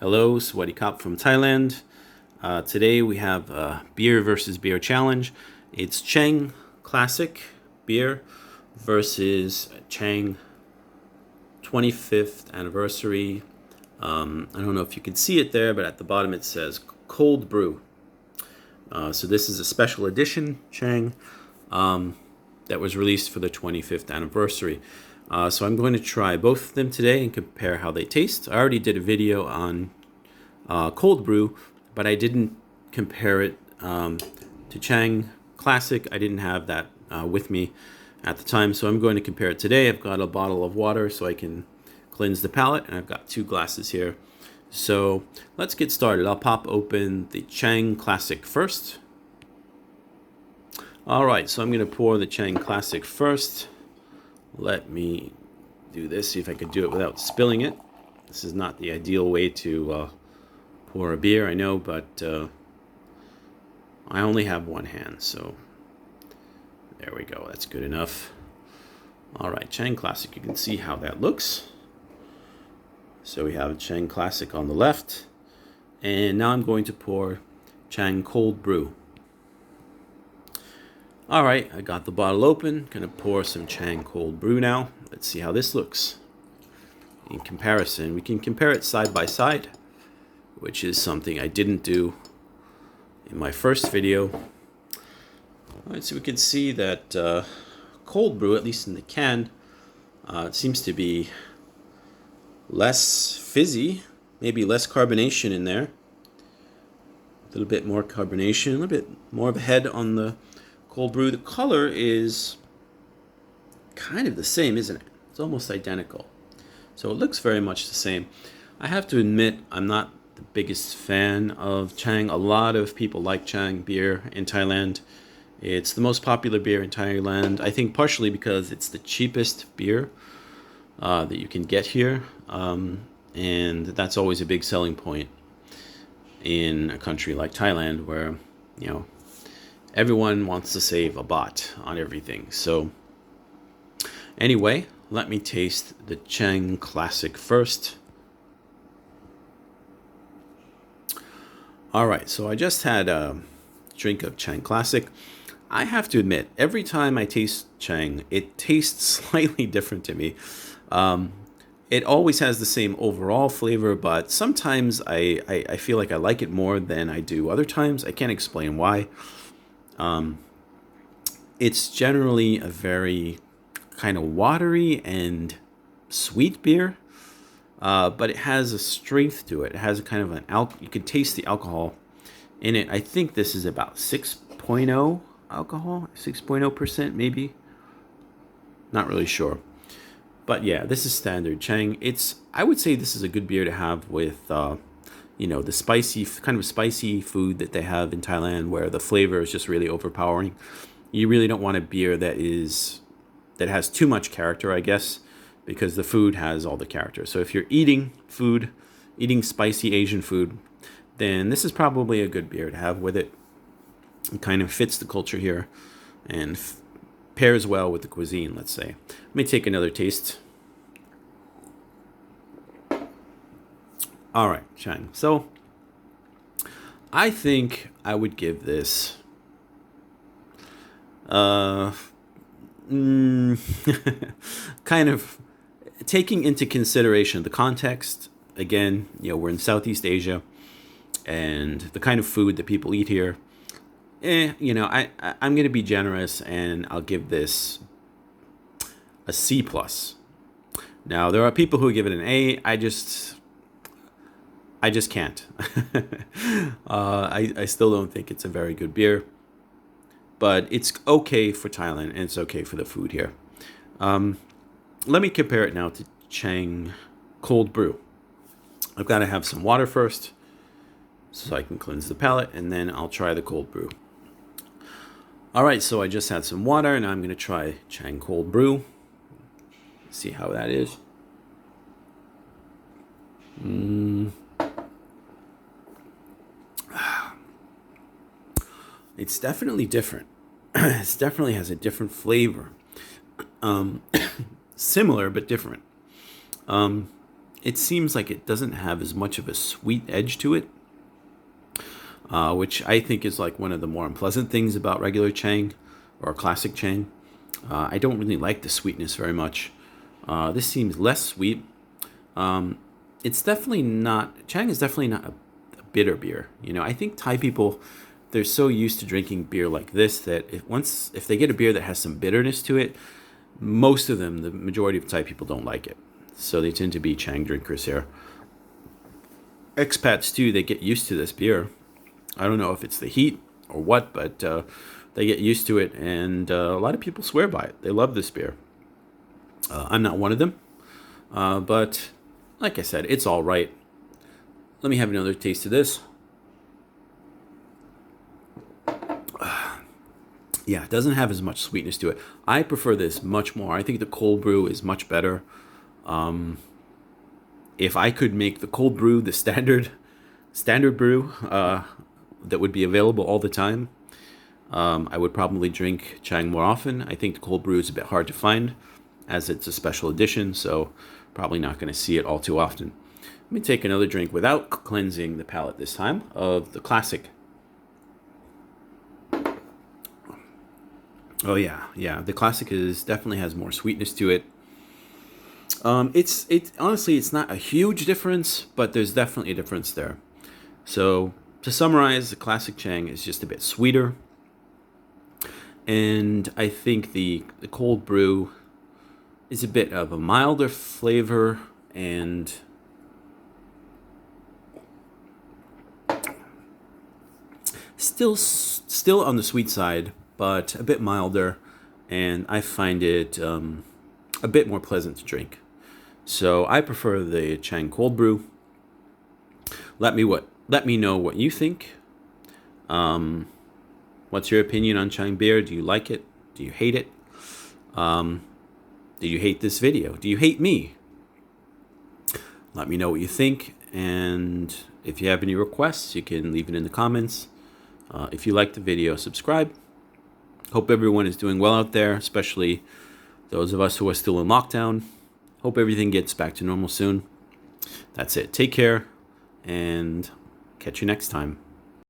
Hello, Sweaty Cop from Thailand. Today we have a beer versus beer challenge. It's Chang Classic beer versus Chang 25th anniversary. I don't know if you can see it there, but at the bottom it says Cold Brew. So this is a special edition Chang that was released for the 25th anniversary. So I'm going to try both of them today and compare how they taste. I already did a video on cold brew, but I didn't compare it to Chang Classic. I didn't have that with me at the time, so I'm going to compare it today. I've got a bottle of water so I can cleanse the palate, and I've got 2 glasses here. So let's get started. I'll pop open the Chang Classic first. All right, so I'm going to pour the Chang Classic first. Let me do this, see if I can do it without spilling it. This is not the ideal way to pour a beer, I know, but I only have one hand, so there we go. That's good enough. All right, Chang Classic. You can see how that looks. So we have Chang Classic on the left, and now I'm going to pour Chang Cold Brew. All right, I got the bottle open. Gonna pour some Chang Cold Brew now. Let's see how this looks in comparison. We can compare it side by side, which is something I didn't do in my first video. All right, so we can see that cold brew, at least in the can, it seems to be less fizzy, maybe less carbonation in there. A little bit more carbonation, a little bit more of a head on the cold brew. The color is kind of the same, isn't it? It's almost identical. So it looks very much the same. I have to admit, I'm not the biggest fan of Chang. A lot of people like Chang beer in Thailand. It's the most popular beer in Thailand, I think partially because it's the cheapest beer that you can get here. And that's always a big selling point in a country like Thailand where, you know, everyone wants to save a baht on everything. So anyway, let me taste the Chang Classic first. All right, so I just had a drink of Chang Classic. I have to admit, every time I taste Chang, it tastes slightly different to me. It always has the same overall flavor, but sometimes I feel like I like it more than I do other times. I can't explain why. It's generally a very kind of watery and sweet beer, but it has a strength to it. It has a kind of you can taste the alcohol in it. I think this is about 6.0 alcohol, 6.0% maybe. Not really sure. But yeah, this is standard Chang. I would say this is a good beer to have with the spicy, kind of spicy food that they have in Thailand where the flavor is just really overpowering. You really don't want a beer that has too much character, I guess, because the food has all the character. So if you're eating spicy Asian food, then this is probably a good beer to have with it. It kind of fits the culture here and pairs well with the cuisine, let's say. Let me take another taste. All right, Chang. So I think I would give this kind of taking into consideration the context. Again, we're in Southeast Asia, and the kind of food that people eat here. I'm going to be generous, and I'll give this a C+. Now, there are people who give it an A. I just can't. I still don't think it's a very good beer. But it's okay for Thailand, and it's okay for the food here. Let me compare it now to Chang Cold Brew. I've got to have some water first so I can cleanse the palate, and then I'll try the cold brew. All right, so I just had some water, and I'm going to try Chang Cold Brew. See how that is. It's definitely different. It definitely has a different flavor. Similar, but different. it seems like it doesn't have as much of a sweet edge to it, which I think is like one of the more unpleasant things about regular Chang or classic Chang. I don't really like the sweetness very much. This seems less sweet. It's definitely not, Chang is definitely not a bitter beer. You know, I think Thai people, they're so used to drinking beer like this that if they get a beer that has some bitterness to it, most of them, the majority of Thai people don't like it. So they tend to be Chang drinkers here. Expats too, they get used to this beer. I don't know if it's the heat or what, but they get used to it, and a lot of people swear by it. They love this beer. I'm not one of them, but like I said, it's all right. Let me have another taste of this. Yeah, it doesn't have as much sweetness to it. I prefer this much more. I think the cold brew is much better. If I could make the cold brew the standard brew that would be available all the time, I would probably drink Chang more often. I think the cold brew is a bit hard to find, as it's a special edition, so probably not going to see it all too often. Let me take another drink without cleansing the palate this time of the classic. Oh yeah, the classic definitely has more sweetness to it. It's honestly, it's not a huge difference, but there's definitely a difference there. So to summarize, the classic Chang is just a bit sweeter, and I think the cold brew is a bit of a milder flavor and still on the sweet side, but a bit milder, and I find it a bit more pleasant to drink. So I prefer the Chang cold brew. Let me know what you think. What's your opinion on Chang beer? Do you like it? Do you hate it? Do you hate this video? Do you hate me? Let me know what you think, and if you have any requests, you can leave it in the comments. If you like the video, subscribe. Hope everyone is doing well out there, especially those of us who are still in lockdown. Hope everything gets back to normal soon. That's it. Take care, and catch you next time.